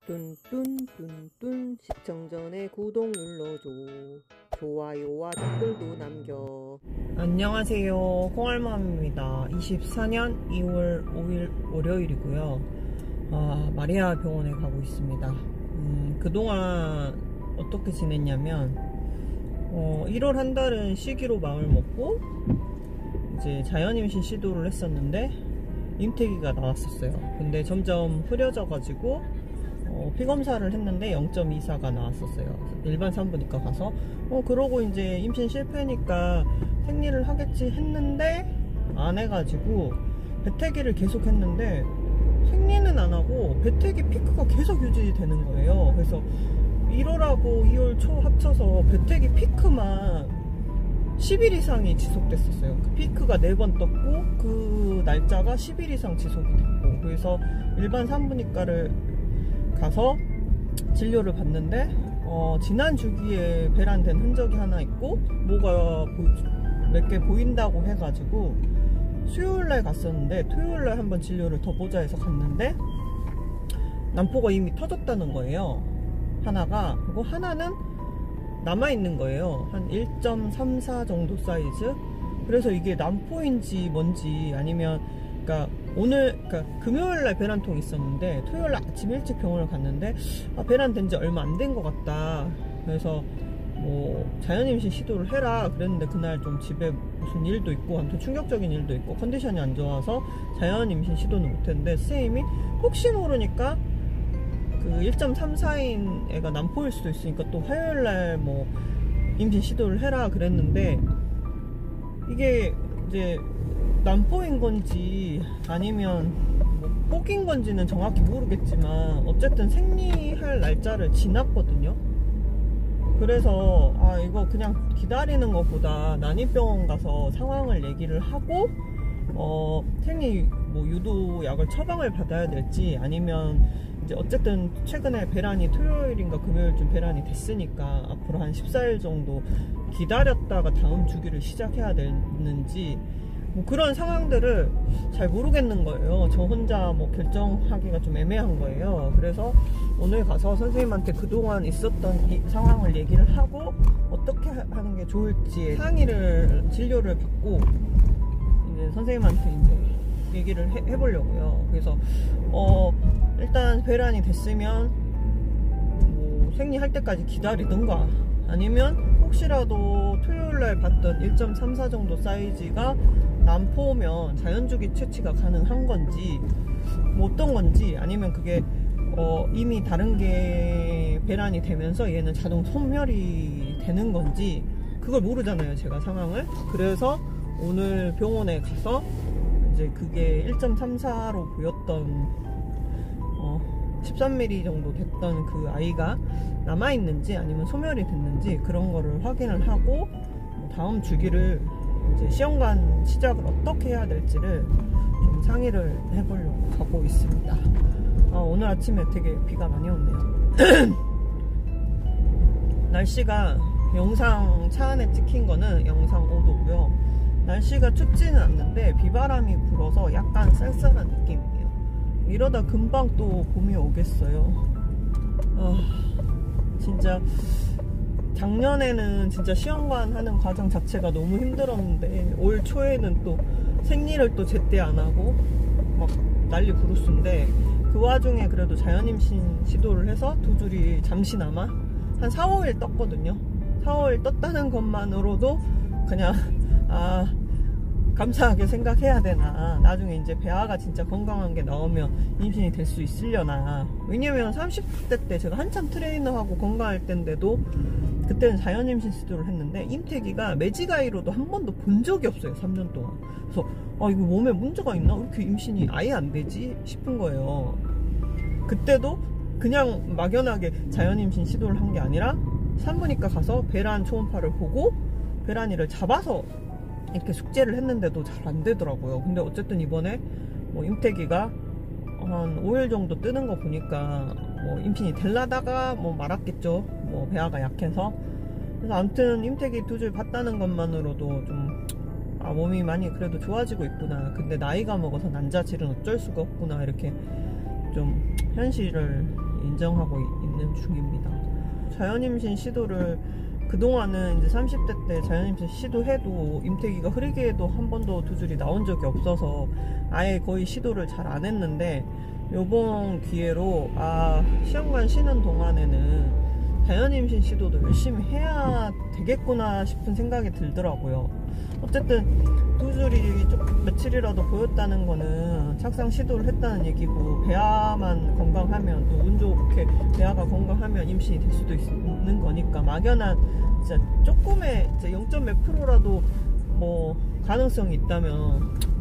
뚠뚠뚠뚠 시청 전에 구독 눌러줘. 좋아요와 댓글도 남겨. 안녕하세요, 콩알맘입니다. 24년 2월 5일 월요일이고요. 마리아 병원에 가고 있습니다. 그동안 어떻게 지냈냐면 1월 한 달은 쉬기로 마음을 먹고 이제 자연임신 시도를 했었는데 임태기가 나왔었어요. 근데 점점 흐려져 가지고 피검사를 했는데 0.24가 나왔었어요. 일반 산부인과 가서 그러고 이제 임신 실패니까 생리를 하겠지 했는데 안 해가지고 배태기를 계속 했는데 생리는 안 하고 배태기 피크가 계속 유지되는 거예요. 그래서 1월하고 2월 초 합쳐서 배태기 피크만 10일 이상이 지속됐었어요. 그 피크가 4번 떴고 그 날짜가 10일 이상 지속이 됐고, 그래서 일반 산부인과를 가서 진료를 받는데 지난 주기에 배란된 흔적이 하나 있고 뭐가 몇 개 보인다고 해가지고 수요일날 갔었는데 토요일날 한번 진료를 더 보자 해서 갔는데 난포가 이미 터졌다는 거예요, 하나가. 그리고 하나는 남아있는 거예요. 한 1.34 정도 사이즈. 그래서 이게 난포인지 뭔지, 아니면 그러니까 금요일날 배란통이 있었는데 토요일날 아침 일찍 병원을 갔는데 배란된 지 얼마 안 된 것 같다. 그래서 뭐 자연임신 시도를 해라 그랬는데 그날 좀 집에 무슨 일도 있고 아무튼 충격적인 일도 있고 컨디션이 안 좋아서 자연임신 시도는 못했는데, 선생님이 혹시 모르니까 그 1.34인 애가 난포일 수도 있으니까 또 화요일날 뭐 임신 시도를 해라 그랬는데, 이게 이제 난포인 건지 아니면 뭐 혹인 건지는 정확히 모르겠지만 어쨌든 생리할 날짜를 지났거든요. 그래서 이거 그냥 기다리는 것보다 난임병원 가서 상황을 얘기를 하고 생리 뭐 유도약을 처방을 받아야 될지, 아니면 이제 어쨌든 최근에 배란이 토요일인가 금요일쯤 배란이 됐으니까 앞으로 한 14일 정도 기다렸다가 다음 주기를 시작해야 되는지 뭐 그런 상황들을 잘 모르겠는 거예요. 저 혼자 뭐 결정하기가 좀 애매한 거예요. 그래서 오늘 가서 선생님한테 그동안 있었던 이 상황을 얘기를 하고 어떻게 하는 게 좋을지 상의를, 진료를 받고 이제 선생님한테 이제 얘기를 해보려고요. 그래서 일단 배란이 됐으면 뭐 생리할 때까지 기다리든가, 아니면 혹시라도 토요일날 봤던 1.34 정도 사이즈가 난포면 자연주기 채취가 가능한 건지 뭐 어떤 건지, 아니면 그게 이미 다른 게 배란이 되면서 얘는 자동 소멸이 되는 건지 그걸 모르잖아요, 제가 상황을. 그래서 오늘 병원에 가서 이제 그게 1.34로 보였던 13mm 정도 됐던 그 아이가 남아있는지 아니면 소멸이 됐는지 그런 거를 확인을 하고 다음 주기를 이제 시험관 시작을 어떻게 해야 될지를 좀 상의를 해보려고 가고 있습니다. 오늘 아침에 되게 비가 많이 왔네요. 날씨가 영상 차 안에 찍힌 거는 영상 5도고요 날씨가 춥지는 않는데 비바람이 불어서 약간 쌀쌀한 느낌이에요. 이러다 금방 또 봄이 오겠어요. 진짜 작년에는 진짜 시험관 하는 과정 자체가 너무 힘들었는데 올 초에는 또 생리를 또 제때 안 하고 막 난리 부르스인데, 그 와중에 그래도 자연임신 시도를 해서 두 줄이 잠시나마 한 4, 5일 떴거든요. 4, 5일 떴다는 것만으로도 그냥 감사하게 생각해야 되나, 나중에 이제 배아가 진짜 건강한 게 나오면 임신이 될 수 있으려나. 왜냐면 30대 때 제가 한참 트레이너하고 건강할 때인데도 그때는 자연임신 시도를 했는데 임태기가 매지가이로도 한 번도 본 적이 없어요, 3년 동안. 그래서 이거 몸에 문제가 있나? 왜 이렇게 임신이 아예 안 되지? 싶은 거예요. 그때도 그냥 막연하게 자연임신 시도를 한 게 아니라 산부인과 가서 배란 초음파를 보고 배란이를 잡아서 이렇게 숙제를 했는데도 잘 안 되더라고요. 근데 어쨌든 이번에 뭐 임태기가 한 5일 정도 뜨는 거 보니까 뭐 임신이 될라다가 뭐 말았겠죠. 뭐 배아가 약해서. 그래서 아무튼 임태기 두 줄 봤다는 것만으로도 좀 몸이 많이 그래도 좋아지고 있구나. 근데 나이가 먹어서 난자질은 어쩔 수가 없구나. 이렇게 좀 현실을 인정하고 있는 중입니다. 자연임신 시도를 그동안은 이제 30대 때 자연임신 시도해도 임태기가 흐리게도 한 번도 두 줄이 나온 적이 없어서 아예 거의 시도를 잘 안 했는데, 요번 기회로 시험관 쉬는 동안에는 자연임신 시도도 열심히 해야 되겠구나 싶은 생각이 들더라고요. 어쨌든 두 줄이 조금 며칠이라도 보였다는 거는 착상 시도를 했다는 얘기고, 배아만 건강하면, 또 운 좋게 배아가 건강하면 임신이 될 수도 있는 거니까, 막연한 진짜 조금의 0. 몇 프로라도 뭐 가능성이 있다면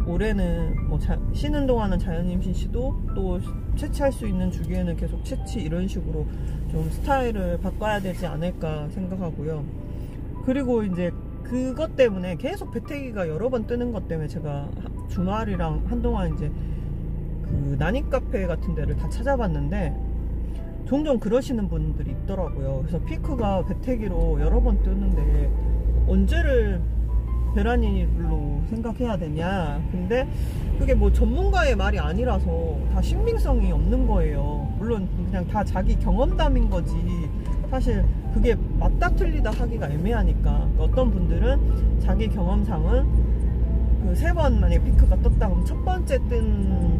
올해는 뭐 쉬는 동안은 자연임신 시도, 또 채취할 수 있는 주기에는 계속 채취, 이런 식으로 좀 스타일을 바꿔야 되지 않을까 생각하고요. 그리고 이제 그것 때문에 계속 배태기가 여러 번 뜨는 것 때문에 제가 주말이랑 한동안 이제 그 난임 카페 같은 데를 다 찾아봤는데 종종 그러시는 분들이 있더라고요. 그래서 피크가 배태기로 여러 번 뜨는데 언제를 배란일로 생각해야 되냐. 근데 그게 뭐 전문가의 말이 아니라서 다 신빙성이 없는 거예요. 물론 그냥 다 자기 경험담인 거지, 사실 그게 맞다 틀리다 하기가 애매하니까. 어떤 분들은 자기 경험상은 그 3번 만약에 피크가 떴다 그러면 첫 번째 뜬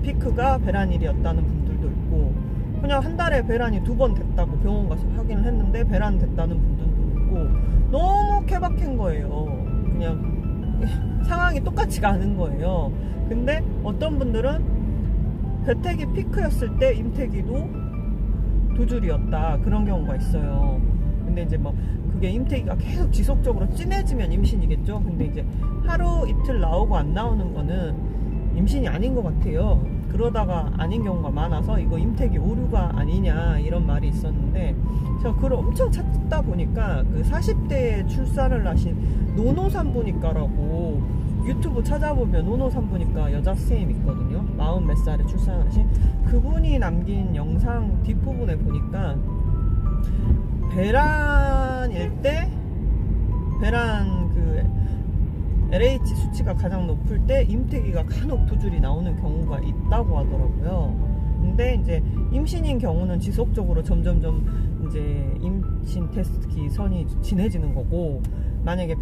피크가 배란일이었다는 분들도 있고, 그냥 한 달에 배란이 2번 됐다고 병원 가서 확인을 했는데 배란 됐다는 분들도 있고, 너무 케바케인 거예요. 그냥 상황이 똑같지가 않은 거예요. 근데 어떤 분들은 배태기 피크였을 때 임태기도 2줄이었다, 그런 경우가 있어요. 근데 이제 뭐 그게 임태기가 계속 지속적으로 진해지면 임신이겠죠. 근데 이제 하루 이틀 나오고 안 나오는 거는 임신이 아닌 것 같아요. 그러다가 아닌 경우가 많아서 이거 임태기 오류가 아니냐, 이런 말이 있었는데, 제가 글을 엄청 찾다 보니까 그 40대에 출산을 하신 노노산부니까라고 유튜브 찾아보면 노노산부니까 여자 선생님 있거든요. 40몇 살에 출산하신 그분이 남긴 영상 뒷부분에 보니까 배란일 때 배란 그 LH 수치가 가장 높을 때 임태기가 간혹 2줄이 나오는 경우가 있다고 하더라고요. 근데 이제 임신인 경우는 지속적으로 점점점 이제 임신 테스트기 선이 진해지는 거고, 만약에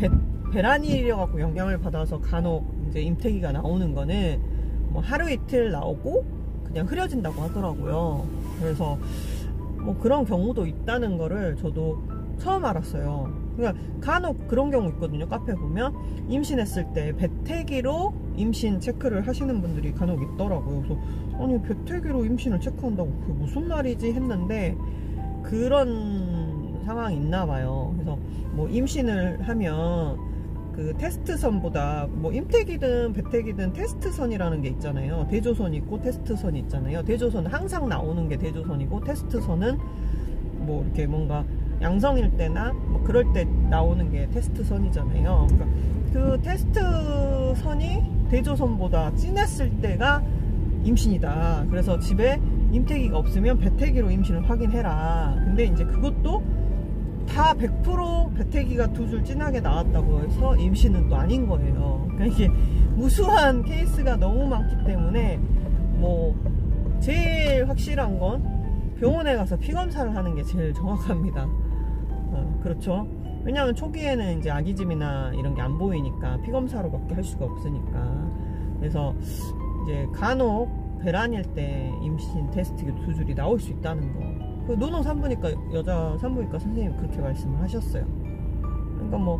배란일이어갖고 영향을 받아서 간혹 이제 임태기가 나오는 거는 뭐 하루 이틀 나오고 그냥 흐려진다고 하더라고요. 그래서 뭐 그런 경우도 있다는 거를 저도 처음 알았어요. 그러니까 간혹 그런 경우 있거든요. 카페 보면 임신했을 때 배태기로 임신 체크를 하시는 분들이 간혹 있더라고요. 그래서 아니, 배태기로 임신을 체크한다고 그게 무슨 말이지 했는데, 그런 상황이 있나 봐요. 그래서 뭐 임신을 하면 그 테스트선보다 뭐 임태기든 배태기든 테스트선이라는 게 있잖아요. 대조선이 있고 테스트선이 있잖아요. 대조선은 항상 나오는 게 대조선이고, 테스트선은 뭐 이렇게 뭔가 양성일 때나 뭐 그럴 때 나오는 게 테스트선이잖아요. 그러니까 그 테스트선이 대조선보다 진했을 때가 임신이다. 그래서 집에 임태기가 없으면 배태기로 임신을 확인해라. 근데 이제 그것도 다 100% 배태기가 2줄 진하게 나왔다고 해서 임신은 또 아닌 거예요. 그러니까 이게 무수한 케이스가 너무 많기 때문에 뭐 제일 확실한 건 병원에 가서 피검사를 하는 게 제일 정확합니다. 그렇죠. 왜냐하면 초기에는 이제 아기짐이나 이런 게 안 보이니까 피검사로밖에 할 수가 없으니까. 그래서 이제 간혹 배란일 때 임신 테스트기 2줄이 나올 수 있다는 거. 그 노노 산부니까 여자 산부인과 선생님이 그렇게 말씀을 하셨어요. 그러니까 뭐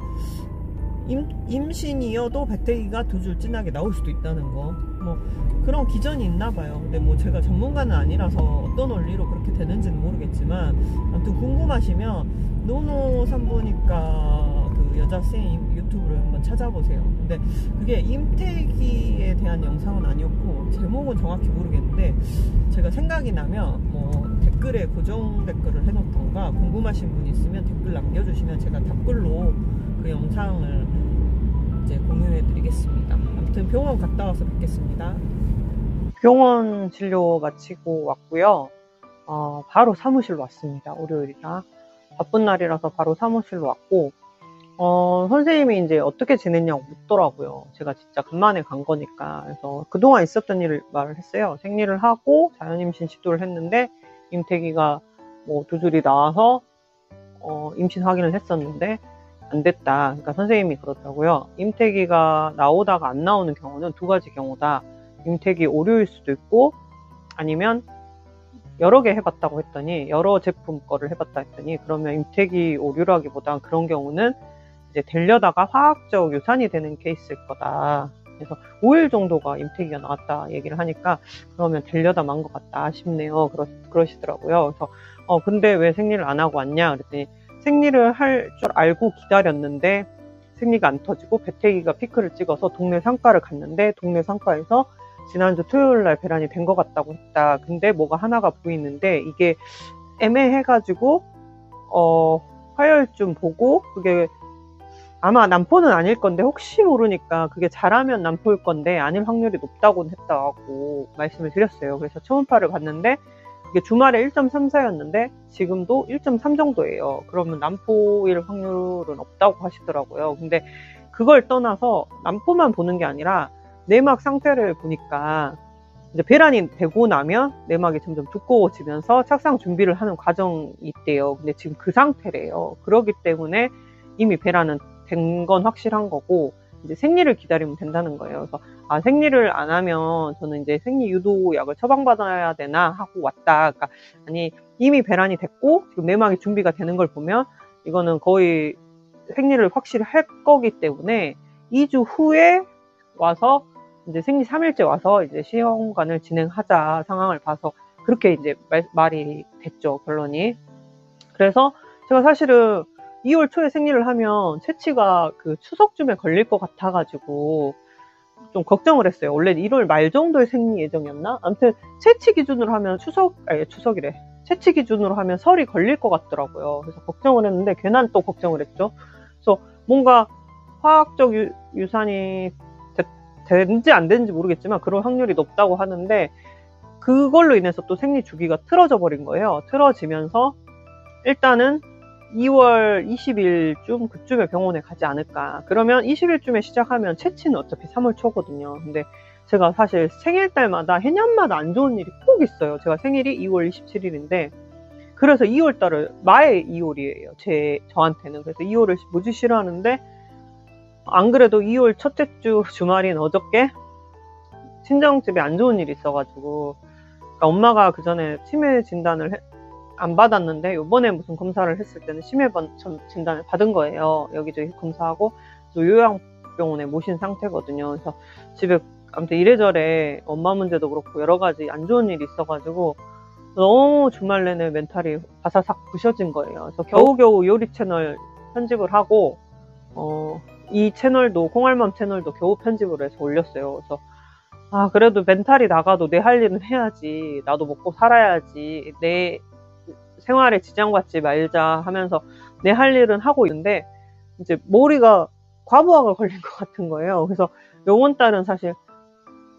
임신이어도 배태기가 2줄 진하게 나올 수도 있다는 거, 뭐 그런 기전이 있나 봐요. 근데 뭐 제가 전문가는 아니라서 어떤 원리로 그렇게 되는지는 모르겠지만, 아무튼 궁금하시면 노노 산부니까 그 여자 선생님 유튜브를 한번 찾아보세요. 근데 그게 임태기에 대한 영상은 아니었고, 제목은 정확히 모르겠는데 제가 생각이 나면 뭐 댓글에 고정 댓글을 해놓던가, 궁금하신 분이 있으면 댓글 남겨주시면 제가 답글로 그 영상을 이제 공유해 드리겠습니다. 아무튼 병원 갔다 와서 뵙겠습니다. 병원 진료 마치고 왔고요. 바로 사무실로 왔습니다. 월요일이라 바쁜 날이라서 바로 사무실로 왔고, 선생님이 이제 어떻게 지냈냐고 묻더라고요. 제가 진짜 간만에 간 거니까. 그래서 그동안 있었던 일을 말을 했어요. 생리를 하고 자연임신 시도를 했는데 임태기가 뭐 두 줄이 나와서 임신 확인을 했었는데 안 됐다. 그러니까 선생님이 그러더라고요. 임태기가 나오다가 안 나오는 경우는 두 가지 경우다. 임태기 오류일 수도 있고 아니면 여러 개 해봤다고 했더니 여러 제품 거를 해봤다 했더니 그러면 임태기 오류라기보다 그런 경우는 이제 되려다가 화학적 유산이 되는 케이스일 거다. 그래서 5일 정도가 임태기가 나왔다 얘기를 하니까 그러면 되려다 만 것 같다 싶네요. 그러시더라고요. 그래서 근데 왜 생리를 안 하고 왔냐 그랬더니 생리를 할 줄 알고 기다렸는데 생리가 안 터지고 배태기가 피크를 찍어서 동네 상가를 갔는데 동네 상가에서 지난주 토요일날 배란이 된 것 같다고 했다. 근데 뭐가 하나가 보이는데 이게 애매해가지고 화요일쯤 보고 그게 아마 남포는 아닐 건데 혹시 모르니까 그게 잘하면 남포일 건데 아닐 확률이 높다고 했다고 말씀을 드렸어요. 그래서 초음파를 봤는데 그게 주말에 1.34였는데 지금도 1.3 정도예요. 그러면 남포일 확률은 없다고 하시더라고요. 근데 그걸 떠나서 남포만 보는 게 아니라 내막 상태를 보니까 이제 배란이 되고 나면 내막이 점점 두꺼워지면서 착상 준비를 하는 과정이 있대요. 근데 지금 그 상태래요. 그렇기 때문에 이미 배란은 된 건 확실한 거고 이제 생리를 기다리면 된다는 거예요. 그래서 생리를 안 하면 저는 이제 생리 유도약을 처방받아야 되나 하고 왔다. 그러니까 아니 이미 배란이 됐고 지금 내막이 준비가 되는 걸 보면 이거는 거의 생리를 확실히 할 거기 때문에 2주 후에 와서 이제 생리 3일째 와서 이제 시험관을 진행하자 상황을 봐서 그렇게 이제 말이 됐죠, 결론이. 그래서 제가 사실은 2월 초에 생리를 하면 채취가 그 추석쯤에 걸릴 것 같아가지고 좀 걱정을 했어요. 원래 1월 말 정도에 생리 예정이었나? 아무튼 채취 기준으로 하면 추석이래. 채취 기준으로 하면 설이 걸릴 것 같더라고요. 그래서 걱정을 했는데 괜한 또 걱정을 했죠. 그래서 뭔가 화학적 유산이 된지 안 되는지 모르겠지만 그럴 확률이 높다고 하는데 그걸로 인해서 또 생리 주기가 틀어져 버린 거예요. 틀어지면서 일단은 2월 20일쯤 그쯤에 병원에 가지 않을까. 그러면 20일쯤에 시작하면 채취는 어차피 3월 초거든요. 근데 제가 사실 생일달마다 해년마다 안 좋은 일이 꼭 있어요. 제가 생일이 2월 27일인데 그래서 2월달을 마의 2월이에요. 저한테는. 그래서 2월을 무지 싫어하는데 안 그래도 2월 첫째 주 주말인 어저께 친정집에 안 좋은 일이 있어가지고 그러니까 엄마가 그 전에 치매 진단을 안 받았는데 요번에 무슨 검사를 했을 때는 치매 진단을 받은 거예요. 여기저기 검사하고 요양병원에 모신 상태거든요. 그래서 집에 아무튼 이래저래 엄마 문제도 그렇고 여러 가지 안 좋은 일이 있어가지고 너무 주말 내내 멘탈이 바사삭 부셔진 거예요. 그래서 겨우겨우 요리 채널 편집을 하고 이 채널도 콩알맘 채널도 겨우 편집을 해서 올렸어요. 그래서 그래도 멘탈이 나가도 내 할 일은 해야지. 나도 먹고 살아야지. 내 생활에 지장 받지 말자 하면서 내 할 일은 하고 있는데 이제 머리가 과부하가 걸린 것 같은 거예요. 그래서 요번 달은 사실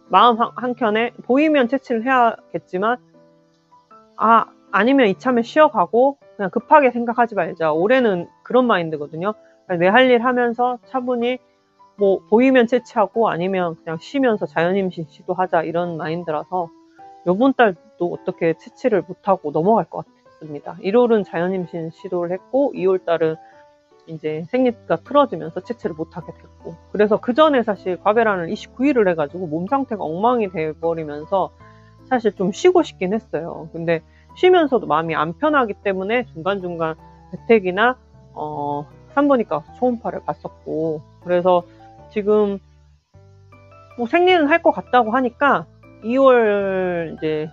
마음 한켠에 보이면 채취를 해야겠지만 아니면 이참에 쉬어가고 그냥 급하게 생각하지 말자. 올해는 그런 마인드거든요. 내 할 일 하면서 차분히 뭐 보이면 채취하고 아니면 그냥 쉬면서 자연임신 시도하자 이런 마인드라서 요번 달도 어떻게 채취를 못하고 넘어갈 것 같습니다. 1월은 자연임신 시도를 했고 2월달은 이제 생리가 틀어지면서 채취를 못하게 됐고 그래서 그 전에 사실 과배란을 29일을 해가지고 몸 상태가 엉망이 돼버리면서 사실 좀 쉬고 싶긴 했어요. 근데 쉬면서도 마음이 안 편하기 때문에 중간중간 배택이나 산부인과 초음파를 봤었고 그래서 지금 뭐 생리는 할 것 같다고 하니까 2월 이제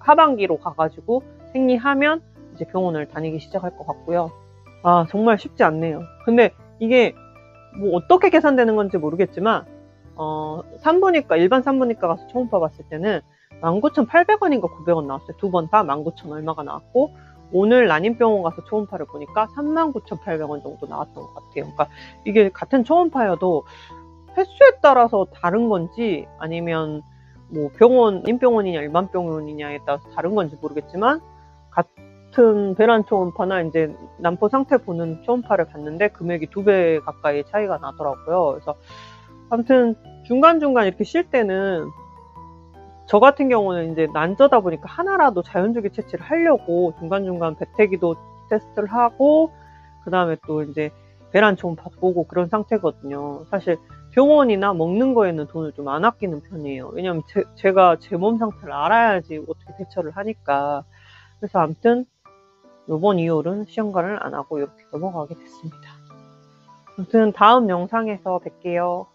하반기로 가가지고 생리하면 이제 병원을 다니기 시작할 것 같고요. 정말 쉽지 않네요. 근데 이게 뭐 어떻게 계산되는 건지 모르겠지만 산부인과 일반 산부인과 가서 초음파 봤을 때는 19,800원인가 900원 나왔어요. 두 번 다 19,000 얼마가 나왔고 오늘 난임병원 가서 초음파를 보니까 39,800원 정도 나왔던 것 같아요. 그러니까 이게 같은 초음파여도 횟수에 따라서 다른 건지 아니면 뭐 난임병원이냐 일반 병원이냐에 따라서 다른 건지 모르겠지만 같은 같은 배란 초음파나 이제 난포 상태 보는 초음파를 봤는데 금액이 2배 가까이 차이가 나더라고요. 그래서 아무튼 중간중간 이렇게 쉴 때는 저 같은 경우는 이제 난저다 보니까 하나라도 자연주기 채취를 하려고 중간중간 배태기도 테스트를 하고 그다음에 또 이제 배란 초음파 보고 그런 상태거든요. 사실 병원이나 먹는 거에는 돈을 좀 안 아끼는 편이에요. 왜냐면 제가 제 몸 상태를 알아야지 어떻게 대처를 하니까. 그래서 아무튼 요번 2월은 시험관을 안 하고 이렇게 넘어가게 됐습니다. 아무튼 다음 영상에서 뵐게요.